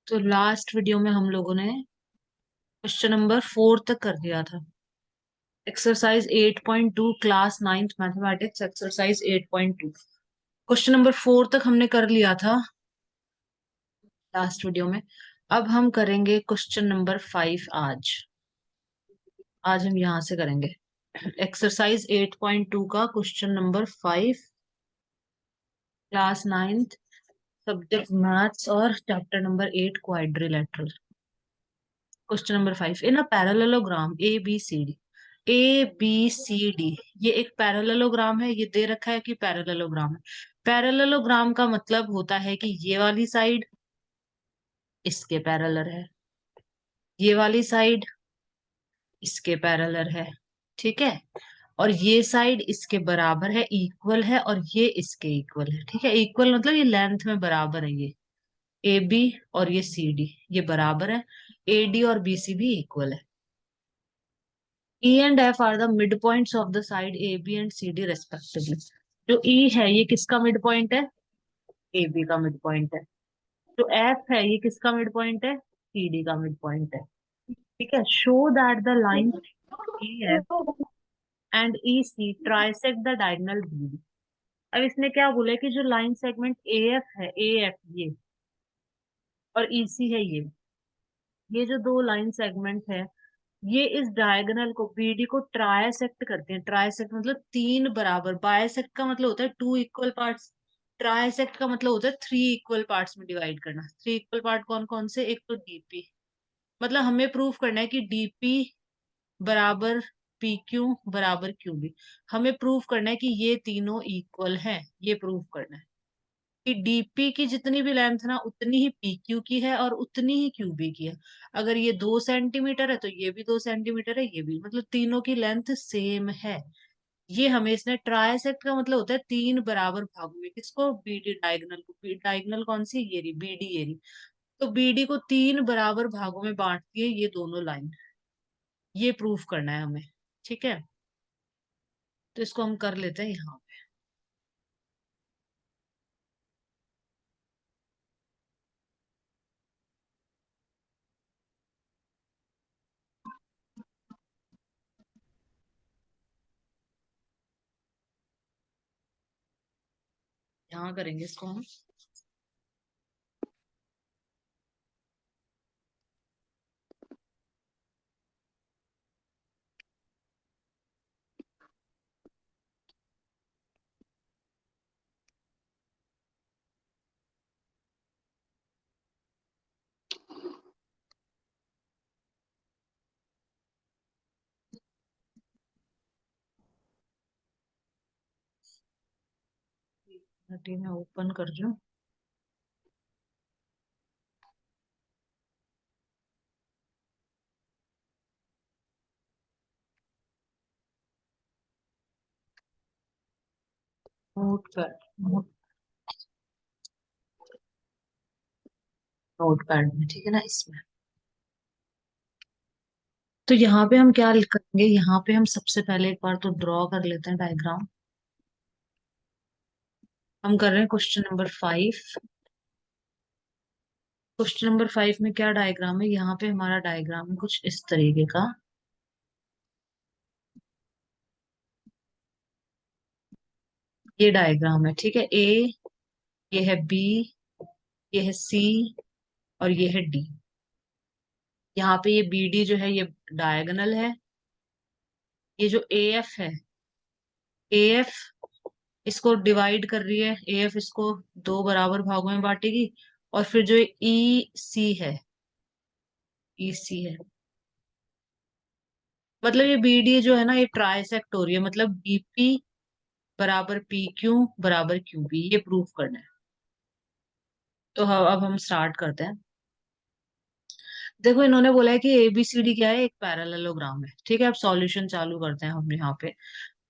तो last video में हम लोगों ने क्वेश्चन नंबर 4 तक कर दिया था। Exercise 8.2 class ninth mathematics exercise 8.2 question number 4 तक हमने कर लिया था लास्ट वीडियो में। अब हम करेंगे क्वेश्चन नंबर 5 आज। आज हम यहाँ से करेंगे एक्सरसाइज 8.2 का question number 5, class ninth, subject maths और chapter number 8 quadrilateral. Question number 5, in a parallelogram A B C D. A B C D, ये एक पैरेललोग्राम है। ये दे रखा है कि पैरेललोग्राम है। पैरेललोग्राम का मतलब होता है कि ये वाली साइड इसके पैरेलल है, ये वाली साइड इसके पैरेलल है, ठीक है। और ये साइड इसके बराबर है, इक्वल है, और ये इसके इक्वल है, ठीक है। इक्वल मतलब ये लेंथ में बराबर है। ये ए बी और ये सी डी ये बराबर है। ए डी और बी सी भी इक्वल है। E and F are the mid points of the side A B and C D respectively. जो E है ये किसका मिड पॉइंट है? ए बी का मिड पॉइंट है। जो F है ये किसका मिड पॉइंट है? सी डी का मिड पॉइंट है, ठीक है। Show that the line A F and E C trisect the diagonal B D. अब इसने क्या बोला है कि जो लाइन सेगमेंट ए एफ है, ए एफ ये, और ई सी है ये जो दो लाइन सेगमेंट है, ये इस डायगोनल को बीडी को ट्राइसेक्ट करते हैं। ट्राइसेक्ट मतलब तीन बराबर, बाइसेक्ट का मतलब होता है टू इक्वल पार्ट्स, ट्राइसेक्ट का मतलब होता है थ्री इक्वल पार्ट्स में डिवाइड करना। थ्री इक्वल पार्ट कौन कौन से? एक तो डीपी, मतलब हमें प्रूफ करना है कि डीपी बराबर पी क्यू बराबर क्यू बी। हमें प्रूफ करना है कि ये तीनों इक्वल हैं, ये प्रूफ करना है कि डीपी की जितनी भी लेंथ ना उतनी ही पी क्यू की है और उतनी ही क्यू बी की है। अगर ये 2 सेंटीमीटर है तो ये भी 2 सेंटीमीटर है, ये भी, मतलब तीनों की लेंथ सेम है। ये हमें इसने ट्राइसेक्ट का मतलब होता है तीन बराबर भागों में। किसको? बीडी डायगोनल को। डायगोनल कौन सी? ये रही बीडी, ये रही। तो बीडी को तीन बराबर भागों में बांटती है ये दोनों लाइन। ये प्रूफ करना है हमें, ठीक है। तो इसको हम कर लेते हैं यहाँ। यहाँ करेंगे इसको हम। मैं ओपन कर रही हूँ। नोट पैड, नोट पैड में, ठीक है ना, इसमें। तो यहाँ पे हम क्या करेंगे? यहाँ पे हम सबसे पहले एक बार तो ड्रॉ कर लेते हैं डायग्राम। हम कर रहे हैं क्वेश्चन नंबर 5। क्वेश्चन नंबर 5 में क्या डायग्राम है? यहाँ पे हमारा डायग्राम है कुछ इस तरीके का। ये डायग्राम है, ठीक है। ए, ये है बी, ये है सी, और ये है डी। यहाँ पे ये बी डी जो है ये डायगोनल है। ये जो ए एफ है, ए एफ इसको डिवाइड कर रही है। ए एफ इसको दो बराबर भागों में बांटेगी। और फिर जो ई सी है, ई सी है, मतलब ये बीडी जो है ना ये ट्राइसेक्ट हो रही है, मतलब बीपी बराबर पी क्यू बराबर क्यू बी, ये प्रूफ करना है। तो अब हम स्टार्ट करते हैं। देखो इन्होंने बोला है कि एबीसीडी क्या है? एक पैरेललोग्राम है, ठीक है। अब सॉल्यूशन चालू करते हैं हम यहाँ पे।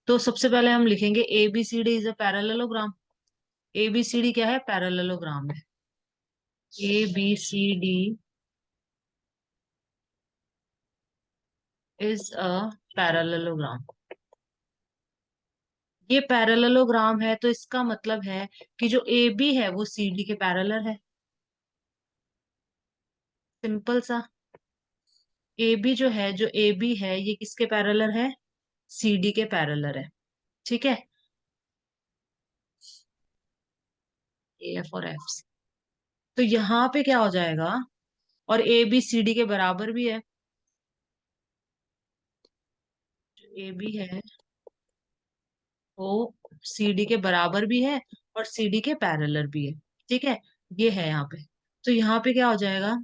तो सबसे पहले हम लिखेंगे ABCD is a parallelogram. ABCD क्या है? पैरेललोग्राम है। ABCD is a parallelogram. ये पैरेललोग्राम है तो इसका मतलब है कि जो ए बी है वो सी डी के पैरेलल है। सिंपल सा। ए बी जो है, जो ए बी है, ये किसके पैरेलल है? सी डी के पैरेलल है। ठीक है, ए एफ और एफ सी। तो यहाँ पे क्या हो जाएगा? और ए बी सी डी के बराबर भी है। ए बी है वो सी डी के बराबर भी है और सी डी के पैरेलल भी है। ठीक है, ये है यहाँ पे। तो यहाँ पे क्या हो जाएगा?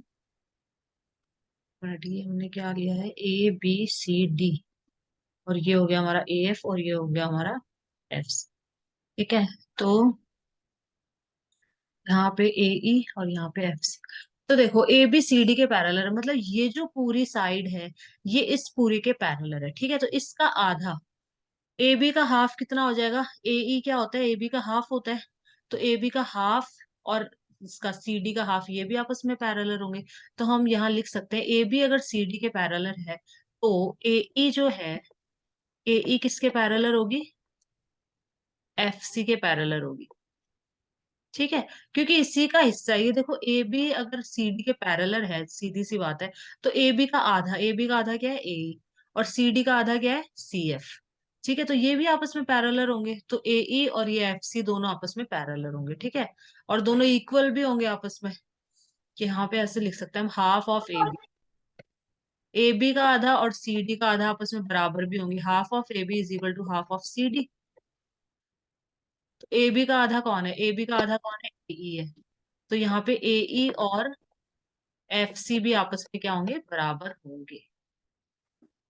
ये हमने क्या लिया है? ए बी सी डी, और ये हो गया हमारा ए एफ, और ये हो गया हमारा एफ। ठीक है, तो यहाँ पे ए ई और यहाँ पे एफ सी। तो देखो ए बी सी डी के पैरेलल है, मतलब ये जो पूरी साइड है ये इस पूरी के पैरेलल है। ठीक है, तो इसका आधा, ए बी का हाफ कितना हो जाएगा? ए ई क्या होता है? ए बी का हाफ होता है। तो ए बी का हाफ और इसका सी डी का हाफ, ये भी आपस में पैरेलल होंगे। तो हम यहाँ लिख सकते हैं ए बी अगर सी डी के पैरेलल है तो ए ई जो है, ए ई किसके पैरेलल होगी? एफ सी के पैरेलल होगी। ठीक है, क्योंकि इसी का हिस्सा है। ये देखो ए बी अगर सी डी के पैरेलल है, सीधी सी बात है, तो ए बी का आधा, ए बी का आधा क्या है? ए, और सी डी का आधा क्या है? C F. ठीक है, तो ये भी आपस में पैरेलल होंगे, तो ए ई और ये एफ सी दोनों आपस में पैरेलल होंगे। ठीक है, और दोनों इक्वल भी होंगे आपस में, कि यहाँ पे ऐसे लिख सकते हैं हम, half of A B. A B का आधा और सी डी का आधा आपस में बराबर भी होंगे, half of A B is equal to half of C D. तो ए बी का आधा कौन है? ए बी का आधा कौन है? ए ई है। तो यहाँ पे ए ई और एफ सी भी आपस में क्या होंगे? बराबर होंगे।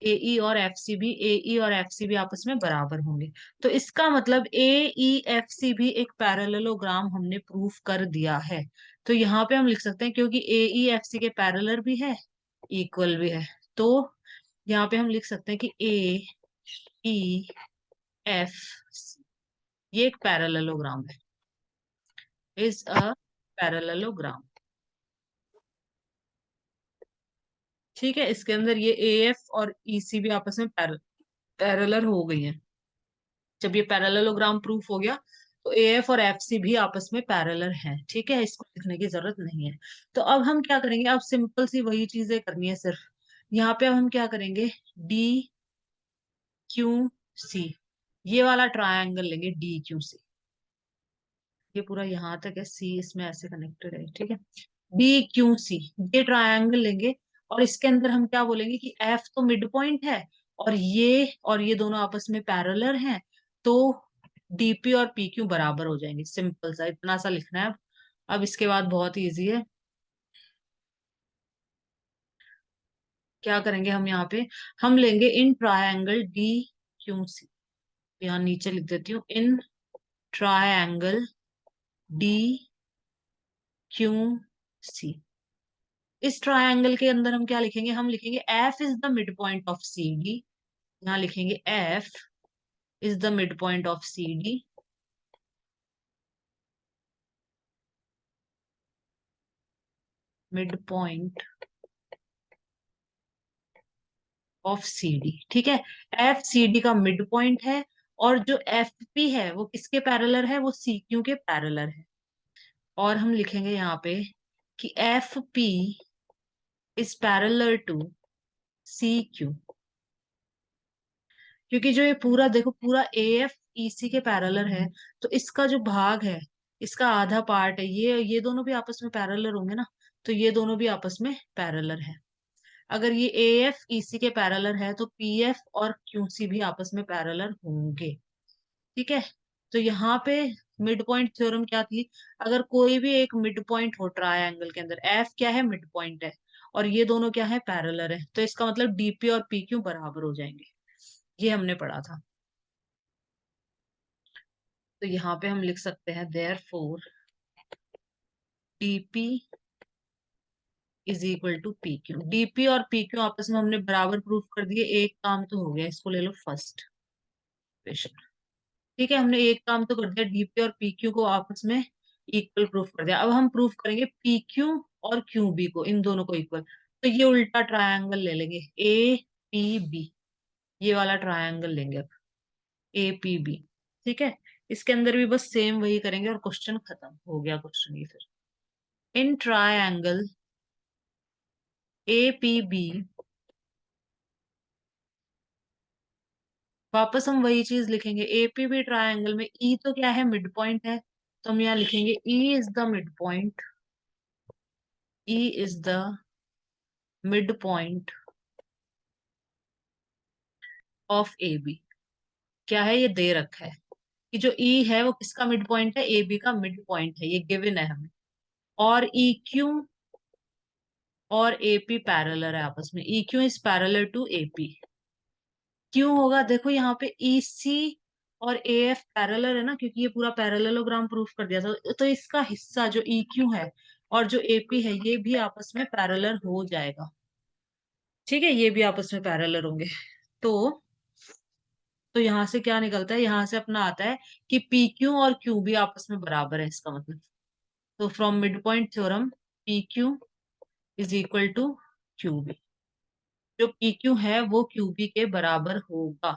ए और एफ सी भी, ए और एफ सी भी आपस में बराबर होंगे। तो इसका मतलब एफ सी भी एक पैरेललोग्राम हमने प्रूफ कर दिया है। तो यहाँ पे हम लिख सकते हैं, क्योंकि ए एफ सी के पैरेलल भी है, इक्वल भी है, तो यहाँ पे हम लिख सकते हैं कि ए एफ ये एक पैरेललोग्राम है, इज अ पैरेललोग्राम। ठीक है, इसके अंदर ये ए एफ और ई सी भी आपस में पैरेलल हो गई है। जब ये पैरेललोग्राम प्रूफ हो गया तो ए एफ और एफ सी भी आपस में पैरेलल हैं। ठीक है, इसको लिखने की जरूरत नहीं है। तो अब हम क्या करेंगे? अब सिंपल सी वही चीजें करनी है सिर्फ। यहाँ पे अब हम क्या करेंगे? डी क्यू सी, ये वाला ट्रायंगल लेंगे, डी क्यू सी। ये पूरा यहाँ तक है, सी इसमें ऐसे कनेक्टेड है। ठीक है, डी क्यू सी, ये ट्रायंगल लेंगे, और इसके अंदर हम क्या बोलेंगे कि एफ तो मिड पॉइंट है, और ये दोनों आपस में पैरेलल हैं, तो डीपी और पी क्यू बराबर हो जाएंगे। सिंपल सा इतना सा लिखना है। अब इसके बाद बहुत इजी है। क्या करेंगे हम यहाँ पे? हम लेंगे in triangle D Q C, यहाँ नीचे लिख देती हूँ, in triangle D Q C. इस ट्रायंगल के अंदर हम क्या लिखेंगे? हम लिखेंगे F is the mid point of C D. यहाँ लिखेंगे F is the mid point of C D, mid point of C D. ठीक है, एफ सी डी का मिड पॉइंट है, और जो एफ पी है वो किसके पैरेलल है? वो सी क्यू के पैरेलल है। और हम लिखेंगे यहाँ पे कि F P is parallel to C Q, क्योंकि जो ये पूरा देखो, पूरा ए एफ ई सी के पैरेलल है, तो इसका जो भाग है, इसका आधा पार्ट है, ये दोनों भी आपस में पैरेलल होंगे ना, तो ये दोनों भी आपस में पैरेलल है। अगर ये ए एफ ई सी के पैरेलल है तो पी एफ और क्यू सी भी आपस में पैरेलल होंगे। ठीक है, तो यहाँ पे मिड पॉइंट थ्योरम क्या थी? अगर कोई भी एक मिड पॉइंट हो ट्रायंगल के अंदर, एफ क्या है? मिड पॉइंट है, और ये दोनों क्या है? पैरेलल है, तो इसका मतलब डीपी और पी क्यू बराबर हो जाएंगे। ये हमने पढ़ा था। तो यहाँ पे हम लिख सकते हैं therefore DP is equal to P Q. DP और पी क्यू आपस में हमने बराबर प्रूफ कर दिए, एक काम तो हो गया, इसको ले लो फर्स्ट क्वेश्चन। ठीक है, हमने एक काम तो कर दिया, डीपी और पी क्यू को आपस में इक्वल प्रूफ कर दिया। अब हम प्रूफ करेंगे पी क्यू और क्यू बी को, इन दोनों को इक्वल। तो ये उल्टा ट्रायंगल ले लेंगे, ए पी बी, ये वाला ट्रायंगल लेंगे अब, ए पी बी। ठीक है, इसके अंदर भी बस सेम वही करेंगे और क्वेश्चन खत्म हो गया। क्वेश्चन ये फिर, in triangle A P B, वापस हम वही चीज लिखेंगे। एपीबी ट्रायंगल में ई तो क्या है, मिड पॉइंट है, तो हम यहाँ लिखेंगे E is the mid point, E is the mid point of A B. क्या है, ये दे रखा है कि जो ई है वो किसका मिड पॉइंट है, ए बी का मिड पॉइंट है, ये गिवन है हमें। और ई क्यू और एपी पैरेलल है आपस में, E Q is parallel to AP. क्यों होगा, देखो यहाँ पे ई सी और ए एफ पैरेलल है ना, क्योंकि ये पूरा पैरेललोग्राम प्रूफ कर दिया था, तो इसका हिस्सा जो ई क्यू है और जो एपी है ये भी आपस में पैरेलल हो जाएगा। ठीक है, ये भी आपस में पैरेलल होंगे। तो यहाँ से क्या निकलता है, यहाँ से अपना आता है कि पी क्यू और क्यू भी आपस में बराबर है, इसका मतलब। तो from mid point theorem P Q is equal to Q B, जो पी क्यू है वो क्यू बी के बराबर होगा।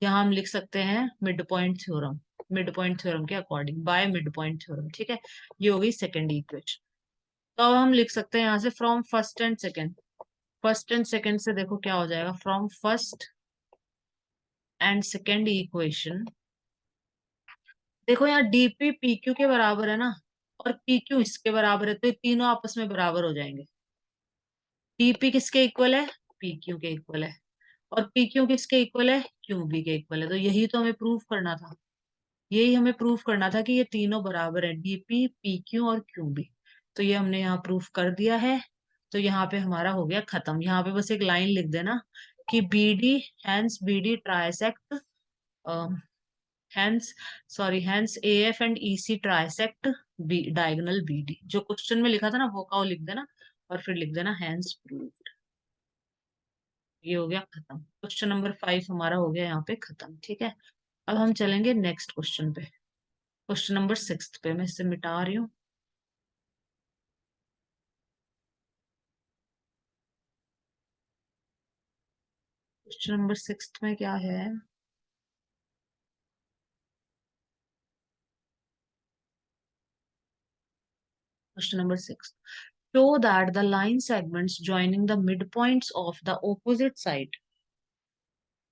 यहाँ हम लिख सकते हैं mid point theorem, mid point theorem के according, by mid point theorem. ठीक है, ये हो गई सेकेंड इक्वेशन। तो अब हम लिख सकते हैं यहाँ से from first and second. First and second से देखो क्या हो जाएगा, from first and second equation. देखो यहाँ डीपी पीक्यू के बराबर है ना, और पीक्यू इसके बराबर है, तो ये तीनों आपस में बराबर हो जाएंगे। डीपी किसके इक्वल है, पीक्यू के इक्वल है, और पीक्यू किसके इक्वल है, क्यूबी के इक्वल है। तो यही तो हमें प्रूव करना था, यही हमें प्रूफ करना था कि ये तीनों बराबर है, डीपी पीक्यू और क्यूबी। तो ये हमने यहाँ प्रूफ कर दिया है। तो यहाँ पे हमारा हो गया खत्म। यहाँ पे बस एक लाइन लिख देना कि BD hence BD trisect, hence sorry hence AF and EC trisect B diagonal BD. जो क्वेश्चन में लिखा था ना वो का वो लिख देना, और फिर लिख देना हैंस प्रूव्ड। ये हो गया खत्म, क्वेश्चन नंबर 5 हमारा हो गया यहाँ पे खत्म। ठीक है, अब हम चलेंगे नेक्स्ट क्वेश्चन पे, क्वेश्चन नंबर 6 पे। मैं इसे मिटा रही हूँ। क्वेश्चन नंबर 6 में क्या है, question number 6, show that the line segments joining the midpoints of the opposite side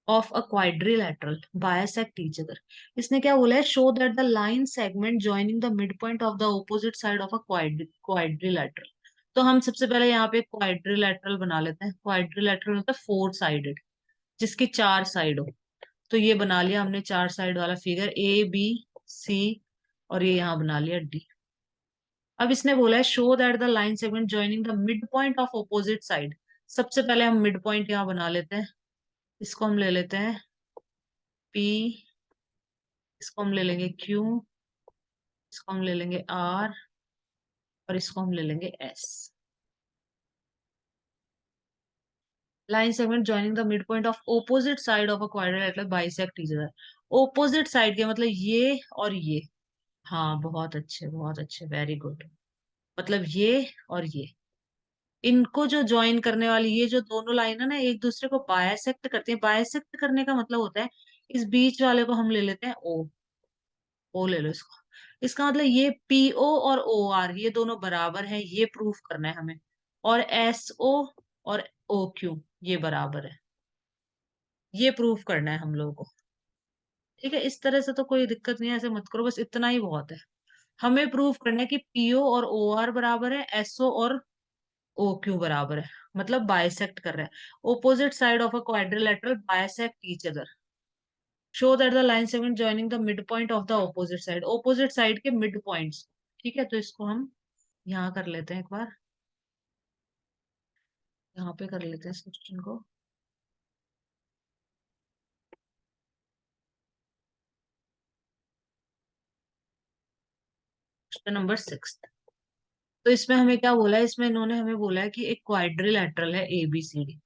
of a quadrilateral bisect each other। इसने क्या बोला है, show that the line segment joining the midpoint of the opposite side of a quadrilateral। तो हम सबसे पहले यहाँ पे क्वाड्रिलेटरल बना लेते हैं। क्वाड्रिलेटरल मतलब फोर साइडेड, जिसकी चार साइड हो। तो ये बना लिया हमने चार साइड वाला फिगर, ए बी सी, और ये यहाँ बना लिया डी। अब इसने बोला है show that the line segment joining the mid point of opposite side. सबसे पहले हम मिड पॉइंट यहाँ बना लेते हैं, इसको हम ले लेते हैं पी, इसको हम ले लेंगे क्यू, इसको हम ले लेंगे आर, और इसको हम ले लेंगे S. Line segment joining the mid point of opposite side of a quadrilateral bisect each other. Opposite side के मतलब ये और ये। हाँ बहुत अच्छे, बहुत अच्छे, वेरी गुड। मतलब ये और ये, इनको जो ज्वाइन करने वाली ये जो दोनों लाइन है ना, एक दूसरे को बायसेक्ट करती है। बायसेक्ट करने का मतलब होता है इस बीच वाले को हम ले लेते हैं ओ, ओ ले लो इसको। इसका मतलब ये पीओ और ओ आर ये दोनों बराबर है, ये प्रूफ करना है हमें। और एस ओ और ओ क्यू ये बराबर है, ये प्रूफ करना है हम लोगों को। ठीक है, इस तरह से तो कोई दिक्कत नहीं है, ऐसे मत करो, बस इतना ही बहुत है। हमें प्रूफ करना है कि पीओ और ओ आर बराबर है, एसओ और ओ क्यू बराबर है, मतलब बाइसेक्ट कर रहा है। Opposite side of a quadrilateral bisect each other. Show that the line segment joining the mid point of the opposite side, opposite side के मिड पॉइंट्स। ठीक है, तो इसको हम यहाँ कर लेते हैं एक बार, यहाँ पे कर लेते हैं इस क्वेश्चन को। क्वेश्चन नंबर 6, तो इसमें हमें क्या बोला है, इसमें इन्होंने हमें बोला है कि एक क्वाड्रिलेटरल है ए बी सी डी।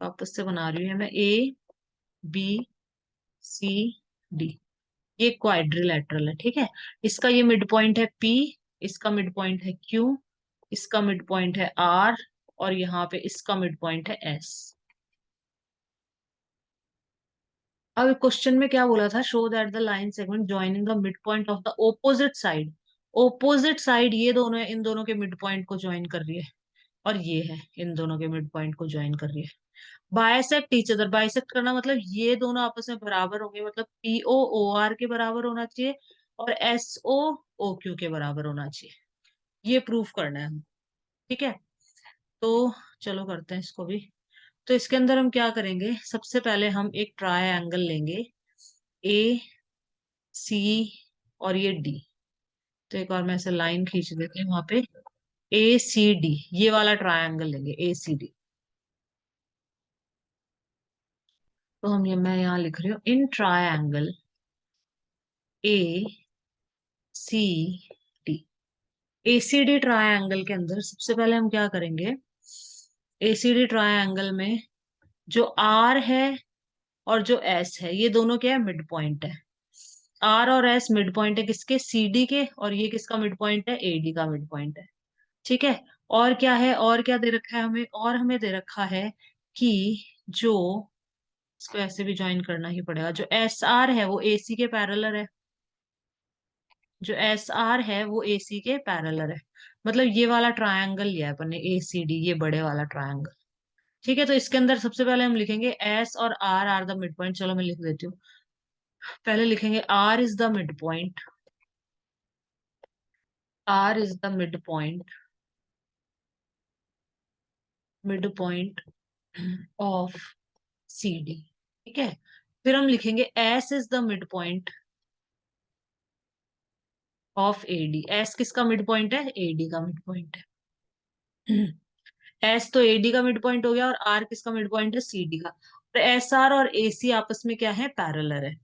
वापस से बना रही हूँ मैं, ए बी सी डी, ये क्वाड्रिलेटरल है। ठीक है, इसका ये मिड पॉइंट है पी, इसका मिड पॉइंट है क्यू, इसका मिड पॉइंट है आर, और यहाँ पे इसका मिड पॉइंट है एस। अब क्वेश्चन में क्या बोला था, show that the line segment joining the mid point of the opposite side opposite side ये दोनों है, इन दोनों के मिड पॉइंट को ज्वाइन कर रही है, और ये है इन दोनों के मिड पॉइंट को ज्वाइन कर रही है। बाइसेक्ट ईच अदर, बाइसेक्ट करना मतलब ये दोनों आपस में बराबर होंगे, मतलब पीओ ओ आर के बराबर होना चाहिए और एस ओ ओ क्यू के बराबर होना चाहिए। ये प्रूफ करना है हम। ठीक है, तो चलो करते हैं इसको भी। तो इसके अंदर हम क्या करेंगे, सबसे पहले हम एक ट्रायंगल लेंगे, ए सी और ये डी। तो एक और मैं ऐसे लाइन खींच देती हूँ वहां पे, ए सी डी, ये वाला ट्रायंगल लेंगे ए सी डी। तो हम ये मैं यहाँ लिख रही हूँ, in triangle A C D. ACD triangle के अंदर सबसे पहले हम क्या करेंगे, एसीडी ट्रायंगल में जो आर है और जो एस है, ये दोनों क्या है, मिड पॉइंट है। आर और एस मिड पॉइंट है किसके, सीडी के, और ये किसका मिड पॉइंट है, एडी का मिड पॉइंट है। ठीक है, और क्या है, और क्या दे रखा है हमें, और हमें दे रखा है कि जो, इसको ऐसे भी ज्वाइन करना ही पड़ेगा, जो एस आर है वो एसी के पैरेलल है। जो एस आर है वो एसी के पैरेलल है। मतलब ये वाला ट्रायंगल लिया है अपन ने ए सी डी, ये बड़े वाला ट्रायंगल। ठीक है, तो इसके अंदर सबसे पहले हम लिखेंगे एस और R are the mid point. चलो मैं लिख देती हूँ। पहले लिखेंगे R is the mid point, R is the mid point of C D. ठीक है, फिर हम लिखेंगे S is the mid point of A D. S किसका मिड पॉइंट है, ए डी का मिड पॉइंट है। एस तो एडी का मिड पॉइंट हो गया, और आर किसका मिड पॉइंट है, सीडी का। और एस आर और एसी आपस में क्या है, पैरेलल है।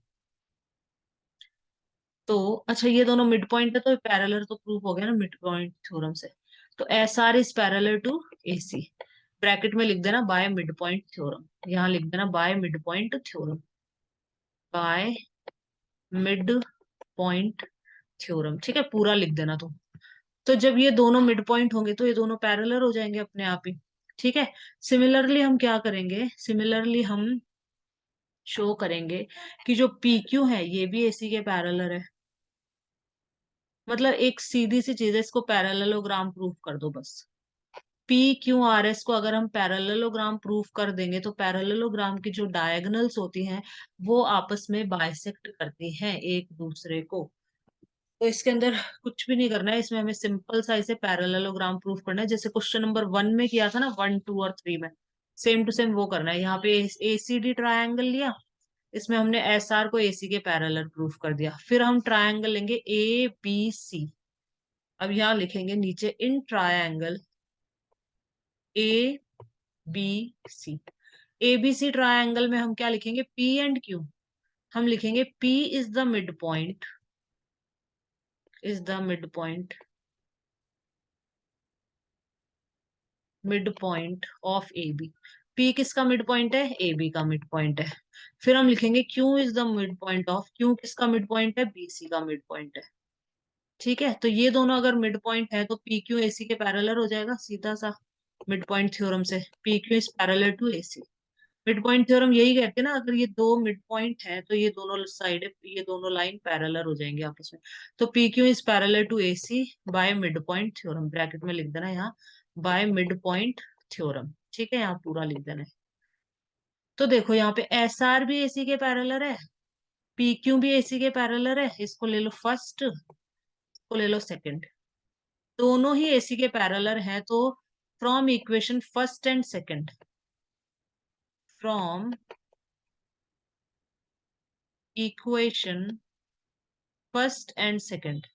तो अच्छा, ये दोनों मिड पॉइंट है तो पैरेलल तो प्रूफ हो गया ना मिड पॉइंट थ्योरम से। तो S R is parallel to AC. Bracket में लिख देना बाय मिड पॉइंट थ्योरम, यहाँ लिख देना bye mid point theorem, bye mid point theorem. ठीक है, पूरा लिख देना तुम। तो जब ये दोनों मिड पॉइंट होंगे तो ये दोनों पैरेलल हो जाएंगे अपने आप ही। ठीक है, सिमिलरली हम क्या करेंगे, सिमिलरली हम शो करेंगे कि जो पी क्यू है ये भी एसी के पैरेलल है। मतलब एक सीधी सी चीज है, इसको पैरेललोग्राम प्रूफ कर दो बस। पी क्यू आर एस को अगर हम पैरेललोग्राम प्रूफ कर देंगे तो पैरेललोग्राम की जो डायगोनल्स होती हैं वो आपस में बाइसेक्ट करती हैं एक दूसरे को। तो इसके अंदर कुछ भी नहीं करना है, इसमें हमें सिंपल सा इसे पैरेललोग्राम प्रूफ करना है, जैसे क्वेश्चन नंबर 1 में किया था ना, 1 2 और 3 में। सेम टू सेम वो करना है। यहाँ पे एसीडी ट्रायंगल लिया, इसमें हमने एस आर को एसी के पैरेलल प्रूफ कर दिया। फिर हम ट्रायंगल लेंगे ए बी सी। अब यहाँ लिखेंगे नीचे, in triangle A B C. A B C triangle में हम क्या लिखेंगे, पी एंड क्यू। हम लिखेंगे P is the mid point, is the mid point of A B. P किसका मिड पॉइंट है, ए बी का मिड पॉइंट है। फिर हम लिखेंगे Q is the mid point of, Q किसका मिड पॉइंट है, बी सी का मिड पॉइंट है। ठीक है, तो ये दोनों अगर मिड पॉइंट है तो पी क्यू एसी के पैरेलल हो जाएगा सीधा सा मिड पॉइंट थ्योरम से। P Q is parallel to AC. Mid point theorem यही कहते हैं ना, अगर ये दो मिड पॉइंट है तो ये दोनों साइड, ये दोनों लाइन पैरेलल हो जाएंगे आपस में। तो P Q is parallel to AC by mid point theorem. Bracket में लिख देना यहाँ बाय मिड पॉइंट थ्योरम। ठीक है, यहाँ पूरा लिख देना है। तो देखो यहाँ पे एस आर भी एसी के पैरेलल है, पी क्यू भी एसी के पैरेलल है। इसको ले लो फर्स्ट, इसको ले लो सेकंड, दोनों ही एसी के पैरेलल हैं। तो from equation first and second, from equation first and second,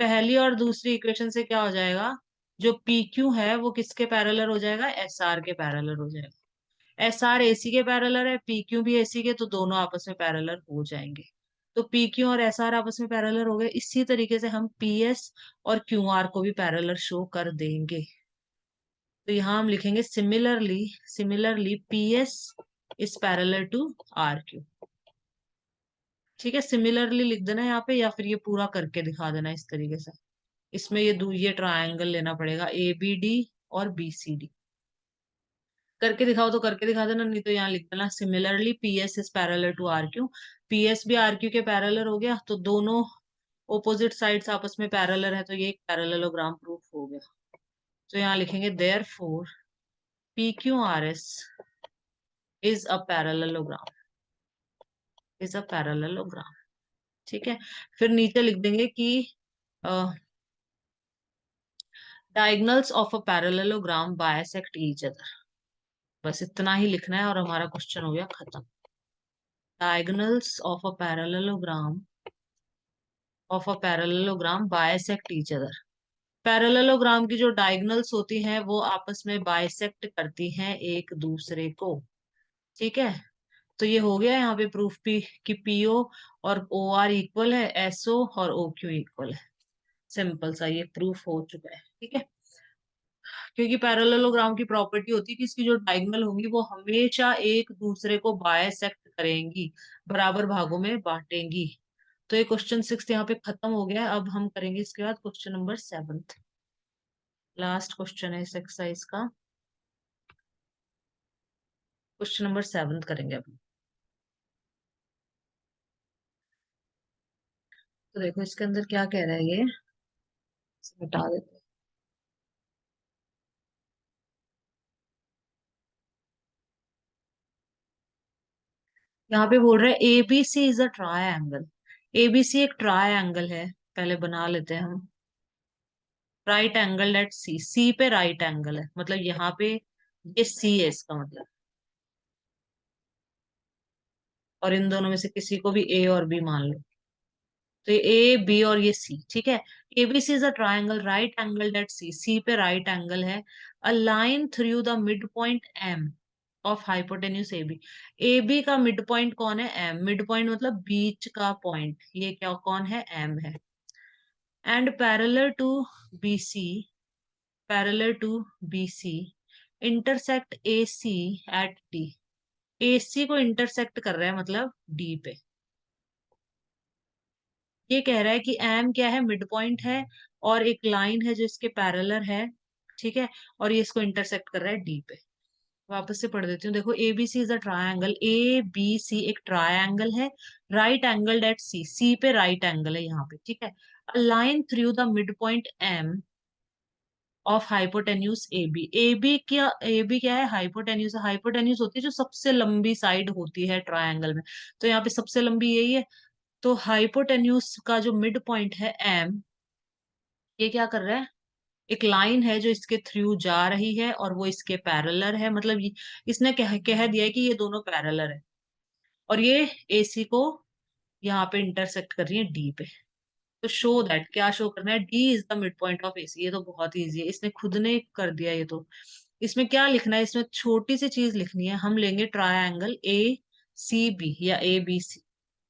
पहली और दूसरी इक्वेशन से क्या हो जाएगा, जो पी क्यू है वो किसके पैरेलल हो जाएगा, एस आर के पैरेलल हो जाएगा। एस आर एसी के पैरेलल है, पी क्यू भी एसी के, तो दोनों आपस में पैरेलल हो जाएंगे। तो पी क्यू और एस आर आपस में पैरेलल हो गए। इसी तरीके से हम पी एस और क्यू आर को भी पैरेलल शो कर देंगे। तो यहाँ हम लिखेंगे similarly, similarly P S is parallel to R Q. ठीक है, सिमिलरली लिख देना यहाँ पे, या फिर ये पूरा करके दिखा देना इस तरीके से। इसमें ये ट्रायंगल लेना पड़ेगा ए बी डी और बी सी डी। करके दिखाओ तो करके दिखा देना, नहीं तो यहाँ लिख देना similarly P S is parallel to R Q. P S भी आर क्यू के पैरेलल हो गया, तो दोनों ऑपोजिट साइड्स आपस में पैरेलल है तो ये एक पैरेललोग्राम प्रूफ हो गया। तो यहाँ लिखेंगे therefore P Q R S is a parallelogram, is a parallelogram. ठीक है, फिर नीचे लिख देंगे कि diagonals of a parallelogram bisect each other. बस इतना ही लिखना है और हमारा क्वेश्चन हो गया खत्म। Diagonals of a parallelogram bisect each other. Parallelogram की जो डायगोनल्स होती हैं वो आपस में बाइसेक्ट करती हैं एक दूसरे को। ठीक है, तो ये हो गया यहाँ पे प्रूफ भी कि पीओ और ओ आर इक्वल है, एसओ और ओ क्यू इक्वल है। सिंपल सा ये प्रूफ हो चुका है। ठीक है, क्योंकि पैरेललोग्राम की प्रॉपर्टी होती है कि इसकी जो डायगोनल होंगी वो हमेशा एक दूसरे को बाइसेक्ट करेंगी, बराबर भागों में बांटेंगी। तो ये क्वेश्चन 6 यहाँ पे खत्म हो गया। अब हम करेंगे इसके बाद क्वेश्चन नंबर 7। लास्ट क्वेश्चन है इस एक्सरसाइज का, क्वेश्चन नंबर 7 करेंगे अभी। तो देखो इसके अंदर क्या कह रहा है ये, इसे हटा देते हैं। यहाँ पे बोल रहा है ABC is a triangle. ABC एक ट्रायंगल है, पहले बना लेते हैं हम। Right angle at C, C पे राइट एंगल है, मतलब यहाँ पे ये सी है इसका मतलब। और इन दोनों में से किसी को भी ए और बी मान लो। तो ये ए बी और ये सी। ठीक है, ABC is a triangle right angle at C, C पे राइट एंगल है। A line through the mid point M of hypotenuse A B. A B का मिड पॉइंट कौन है? एम। मिड पॉइंट मतलब बीच का पॉइंट, ये क्या कौन है? एम है। And parallel to B C, parallel to B C intersect A C at D. A C को इंटरसेक्ट कर रहा है मतलब डी पे। ये कह रहा है कि एम क्या है? मिड पॉइंट है, और एक लाइन है जो इसके पैरेलल है। ठीक है, और ये इसको इंटरसेक्ट कर रहा है डी पे। वापस से पढ़ देती हूँ, देखो A B C is a triangle, A B C एक ट्रायंगल है, right angle at C, C पे राइट एंगल है यहाँ पे। ठीक है, a line through the mid point M of hypotenuse A B. A B क्या है? हाइपोटेन्यूज। हाइपोटेन्यूज होती है जो सबसे लंबी साइड होती है ट्रायंगल में, तो यहाँ पे सबसे लंबी यही है। तो हाइपोटेन्यूज का जो मिड पॉइंट है एम, ये क्या कर रहा है? एक लाइन है जो इसके थ्रू जा रही है और वो इसके पैरेलल है, मतलब इसने कह दिया है कि ये दोनों पैरेलल है। और ये एसी को यहाँ पे इंटरसेक्ट कर रही है डी पे। तो शो दैट, क्या शो करना है? D is the mid point of AC. ये तो बहुत इजी है, इसने खुद ने कर दिया ये तो। इसमें क्या लिखना है? इसमें छोटी सी चीज लिखनी है, हम लेंगे ट्रायंगल ए सी बी या ए बी सी।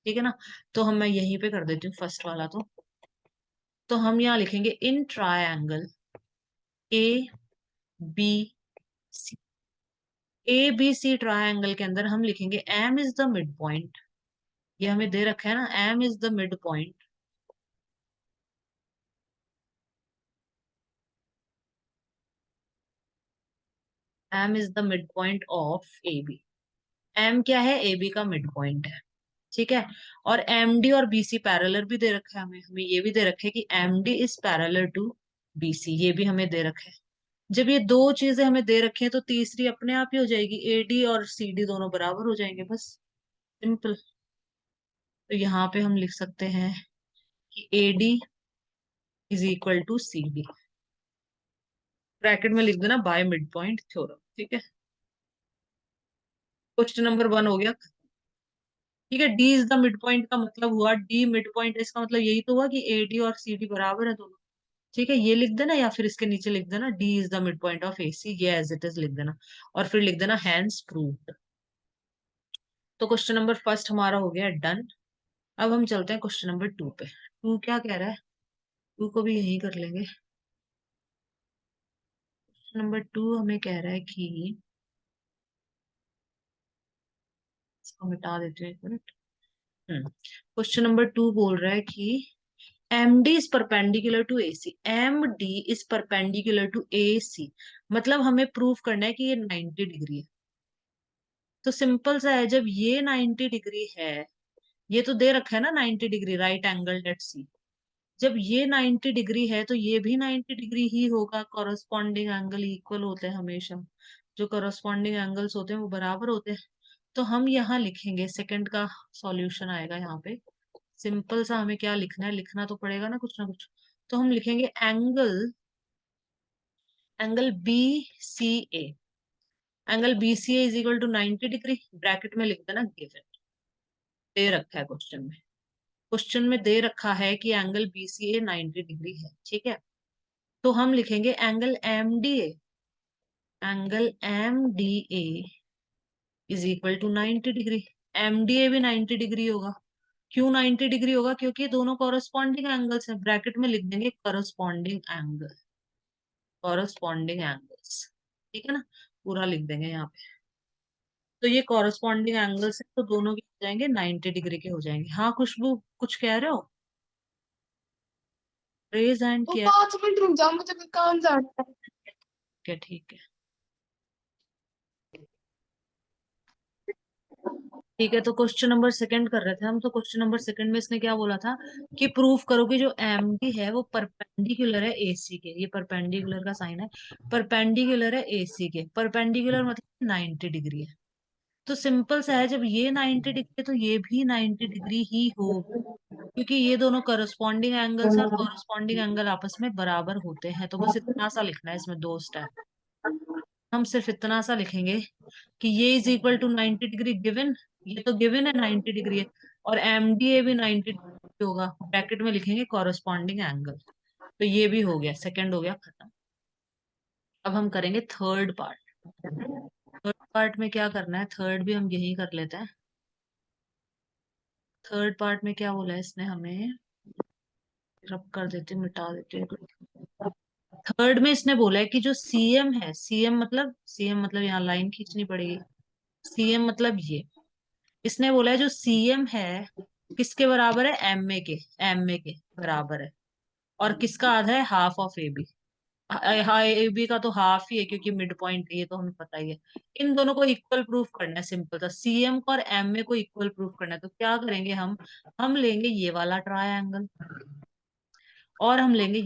ठीक है ना, तो हम मैं यहीं पे कर देती हूँ फर्स्ट वाला। तो हम यहाँ लिखेंगे in triangle A B C. A B C triangle के अंदर हम लिखेंगे M is the mid point. ये हमें दे रखा है ना, M is the mid point. M is the mid point of A B. M क्या है? ए बी का मिड पॉइंट है। ठीक है, और एम डी और बी सी पैरेलल भी दे रखा है हमें। हमें ये भी दे रखा है कि M D is parallel to B C, ये भी हमें दे रखा है। जब ये दो चीजें हमें दे रखी हैं तो तीसरी अपने आप ही हो जाएगी, ए डी और सी डी दोनों बराबर हो जाएंगे, बस सिंपल। तो यहाँ पे हम लिख सकते हैं कि A D is equal to C D. Bracket में लिख देना बाय मिड पॉइंट थ्योरम। ठीक है, क्वेश्चन नंबर 1 हो गया। ठीक है, D is the mid point का मतलब हुआ, डी मिड पॉइंट, इसका मतलब यही तो हुआ कि ए डी और सी डी बराबर है दोनों। ठीक है, ये लिख देना या फिर इसके नीचे लिख देना D is the mid point of A C, ये एज इट इज लिख देना। और फिर लिख देना हैंस प्रूव्ड। तो क्वेश्चन नंबर फर्स्ट हमारा हो गया डन। अब हम चलते हैं क्वेश्चन नंबर 2 पे। टू क्या कह रहा है? टू को भी यही कर लेंगे। नंबर 2 हमें कह रहा है कि, इसको मिटा देते हैं एक मिनट। क्वेश्चन नंबर 2 बोल रहा है कि M D is perpendicular to A C, M D is perpendicular to A C. मतलब हमें प्रूव करना है कि ये 90 डिग्री है। तो सिंपल सा है, जब ये 90 डिग्री है, ये तो दे रखा है ना 90 डिग्री राइट एंगल एट सी, जब ये 90 डिग्री है तो ये भी 90 डिग्री ही होगा, कॉरस्पॉन्डिंग एंगल इक्वल होते हैं हमेशा, जो कॉरस्पॉन्डिंग एंगल्स होते हैं वो बराबर होते हैं। तो हम यहाँ लिखेंगे, सेकंड का सॉल्यूशन आएगा यहाँ पे। सिंपल सा हमें क्या लिखना है, लिखना तो पड़ेगा ना कुछ। तो हम लिखेंगे angle, angle B C A, angle B C A is equal to 90 degree, bracket में लिख देना गिवन। दे रखा है क्वेश्चन में, क्वेश्चन में दे रखा है कि angle B C A 90 degree है, ठीक है। तो हम लिखेंगे angle M D A, angle M D A is equal to 90 degree. M D A भी 90 डिग्री होगा। क्यों 90 डिग्री होगा? क्योंकि ये दोनों कॉरस्पॉन्डिंग एंगल्स हैं, ब्रैकेट में लिख देंगे कॉरस्पॉन्डिंग एंगल, कॉरस्पॉन्डिंग एंगल्स, ठीक है ना, पूरा लिख देंगे यहाँ पे। तो ये कॉरस्पॉन्डिंग एंगल्स है, तो दोनों के हो जाएंगे 90 डिग्री के हो जाएंगे। हाँ खुशबू, कुछ कह रहे हो? रेज हैंड तो किया। 5 मिनट रुक जाओ, मुझे कोई काम जाना है। क्या? ठीक है, ठीक है। तो क्वेश्चन नंबर सेकंड कर रहे थे हम। तो क्वेश्चन नंबर सेकंड में इसने क्या बोला था कि प्रूफ करो कि जो एम डी है वो परपेंडिकुलर है एसी के। ये परपेंडिकुलर का साइन है, परपेंडिकुलर है एसी के। परपेंडिकुलर मतलब 90 डिग्री है। तो सिंपल सा है, जब ये 90 डिग्री है तो ये भी 90 डिग्री ही होगी, क्योंकि ये दोनों करस्पॉन्डिंग एंगल्स है और करस्पॉन्डिंग एंगल आपस में बराबर होते हैं। तो बस इतना सा लिखना है, इसमें दो स्टेप। हम सिर्फ इतना सा लिखेंगे कि ये is equal to 90 degree given, ये तो गिवन है 90 डिग्री है, और एम डी ए भी 90 डिग्री होगा, ब्रैकेट में लिखेंगे कॉरस्पॉन्डिंग एंगल। तो ये भी हो गया, सेकंड हो गया खत्म। अब हम करेंगे थर्ड पार्ट। थर्ड पार्ट में क्या करना है, थर्ड भी हम यही कर लेते हैं। थर्ड पार्ट में क्या बोला है इसने हमें, रब कर देते, मिटा देते। थर्ड में इसने बोला है कि जो सीएम है, सीएम मतलब यहाँ लाइन खींचनी पड़ेगी। सीएम मतलब ये, इसने बोला है जो सीएम है किसके बराबर है, एमए के, एमए के बराबर है। और किसका आधा है, हाफ ऑफ ए बी। हाँ, ए बी का तो हाफ ही है क्योंकि मिड पॉइंट है, ये तो हमें पता ही है। इन दोनों को इक्वल प्रूफ करना है, सिंपल था। सीएम को और एमए को इक्वल प्रूफ करना है, तो क्या करेंगे हम लेंगे ये वाला ट्रायंगल, और हम लेंगे ये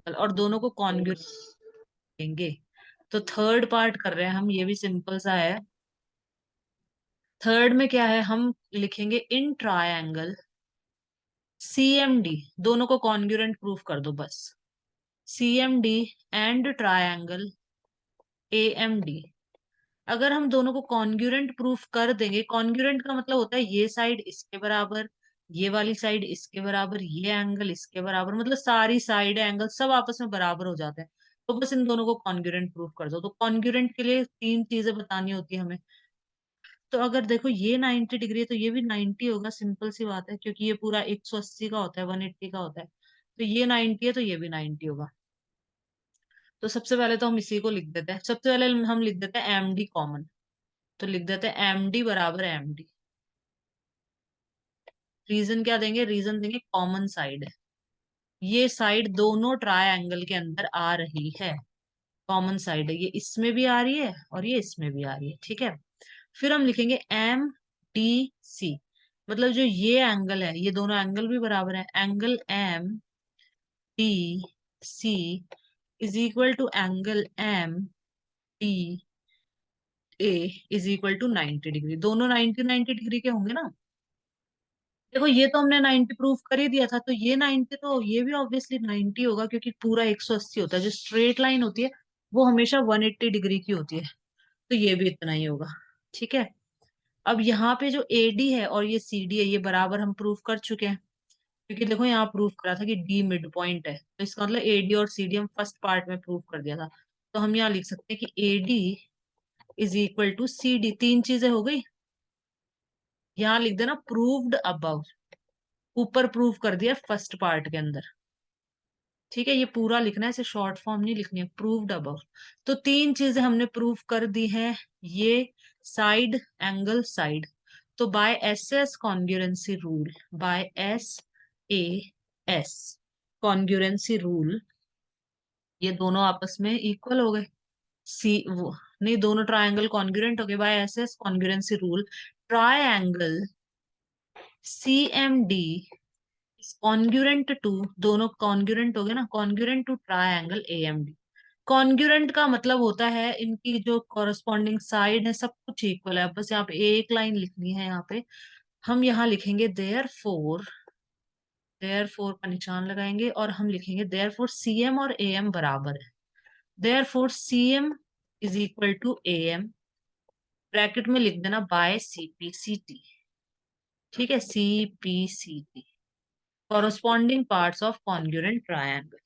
वाला, और दोनों को कॉन्ग्रुएंट लेंगे। तो थर्ड पार्ट कर रहे हैं हम, ये भी सिंपल सा है। थर्ड में क्या है, हम लिखेंगे in triangle C M D, दोनों को कॉन्ग्रुएंट प्रूफ कर दो बस। C M D and triangle A M D. अगर हम दोनों को कॉन्ग्रुएंट प्रूफ कर देंगे, कॉन्ग्रुएंट का मतलब होता है ये साइड इसके बराबर, ये वाली साइड इसके बराबर, ये एंगल इसके बराबर, मतलब सारी साइड एंगल सब आपस में बराबर हो जाते हैं। तो बस इन दोनों को कॉन्ग्रुएंट प्रूफ कर दो। तो कॉन्ग्रुएंट के लिए तीन चीजें बतानी होती है हमें। तो अगर देखो ये 90 डिग्री है तो ये भी 90 होगा, सिंपल सी बात है, क्योंकि ये पूरा 180 का होता है, 180 का होता है। तो ये 90 है तो ये भी 90 होगा। तो सबसे पहले तो हम इसी को लिख देते हैं, सबसे पहले हम लिख देते हैं एम डी कॉमन। तो लिख देते हैं एम डी बराबर एम डी। रीजन क्या देंगे, रीजन देंगे कॉमन साइड है, ये साइड दोनों ट्रायंगल के अंदर आ रही है, कॉमन साइड है, ये इसमें भी आ रही है और ये इसमें भी आ रही है, ठीक है। फिर हम लिखेंगे एम डी सी, मतलब जो ये एंगल है, ये दोनों एंगल भी बराबर है, angle M D C is equal to angle M D A is equal to 90 degree. दोनों 90 डिग्री के होंगे ना। देखो ये तो हमने 90 प्रूफ कर ही दिया था, तो ये 90 तो ये भी ऑब्वियसली 90 होगा, क्योंकि पूरा 180 होता है, जो स्ट्रेट लाइन होती है वो हमेशा 180 डिग्री की होती है। तो ये भी इतना ही होगा, ठीक है। अब यहाँ पे जो एडी है और ये सीडी है, ये बराबर हम प्रूफ कर चुके हैं, क्योंकि देखो यहाँ प्रूफ करा था कि डी मिड पॉइंट है, तो इसका मतलब एडी और सीडी हम फर्स्ट पार्ट में प्रूफ कर दिया था। तो हम यहाँ लिख सकते हैं कि AD is equal to C D. तीन चीजें हो गई, यहाँ लिख देना प्रूव्ड अबव, ऊपर प्रूफ कर दिया फर्स्ट पार्ट के अंदर, ठीक है। ये पूरा लिखना है, इसे शॉर्ट फॉर्म नहीं लिखनी है, प्रूव्ड अबव। तो तीन चीजें हमने प्रूफ कर दी हैं, ये साइड एंगल साइड। तो bye S S congruency rule, by S A S congruency rule, ये दोनों आपस में इक्वल हो गए। सी वो नहीं, दोनों ट्रायंगल कॉन्ग्रुएंट हो गए by S S congruency rule. Triangle C M D congruent to, दोनों कॉन्ग्रुएंट हो गए ना, कॉन्ग्रुएंट टू ट्रायंगल एएमडी। कॉन्ग्रुएंट का मतलब होता है इनकी जो कॉरस्पॉन्डिंग साइड है सब कुछ इक्वल है। बस यहाँ पे एक लाइन लिखनी है, यहाँ पे हम यहाँ लिखेंगे देयरफॉर, देयरफॉर का निशान लगाएंगे और हम लिखेंगे देयरफॉर सीएम और एएम बराबर है। Therefore CM is equal to AM, bracket में लिख देना बाय सीपीसीटी। ठीक है, CPCT, corresponding parts of congruent triangle.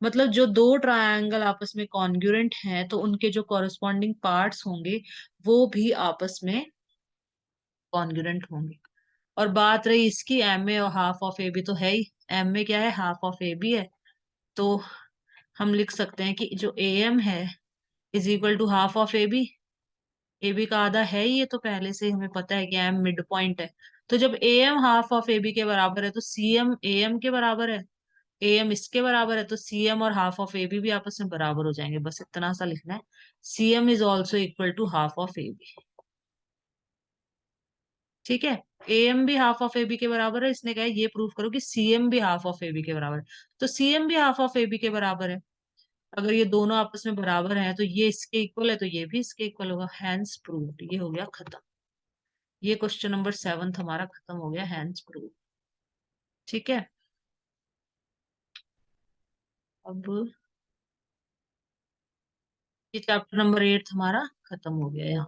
मतलब जो दो ट्रायंगल आपस में कॉन्ग्रुएंट हैं तो उनके जो कॉरस्पॉन्डिंग पार्ट्स होंगे वो भी आपस में कॉन्ग्रुएंट होंगे। और बात रही इसकी, एम ए और हाफ ऑफ ए बी तो है ही, एम ए क्या है, हाफ ऑफ ए बी है। तो हम लिख सकते हैं कि जो ए एम है is equal to half of A B का आधा है ही, ये तो पहले से हमें पता है कि एम मिड पॉइंट है। तो जब A M half of A B के बराबर है तो सी एम ए एम के बराबर है, ए एम इसके बराबर है, तो सी एम और हाफ ऑफ ए बी भी आपस में बराबर हो जाएंगे। बस इतना सा लिखना है, C M is also equal to half of A B. ठीक है, ए एम भी हाफ ऑफ ए बी के बराबर है, इसने कहा है ये प्रूव करो कि सी एम भी हाफ ऑफ ए बी के बराबर है। तो सी एम भी हाफ ऑफ ए बी के बराबर है। अगर ये दोनों आपस में बराबर हैं तो ये इसके इक्वल है तो ये भी इसके इक्वल होगा, हैंस प्रूव्ड। ये हो गया खत्म। ये क्वेश्चन नंबर 7 हमारा खत्म हो गया, हैंस प्रूव्ड। ठीक है, अब ये चैप्टर नंबर 8 हमारा खत्म हो गया यहाँ।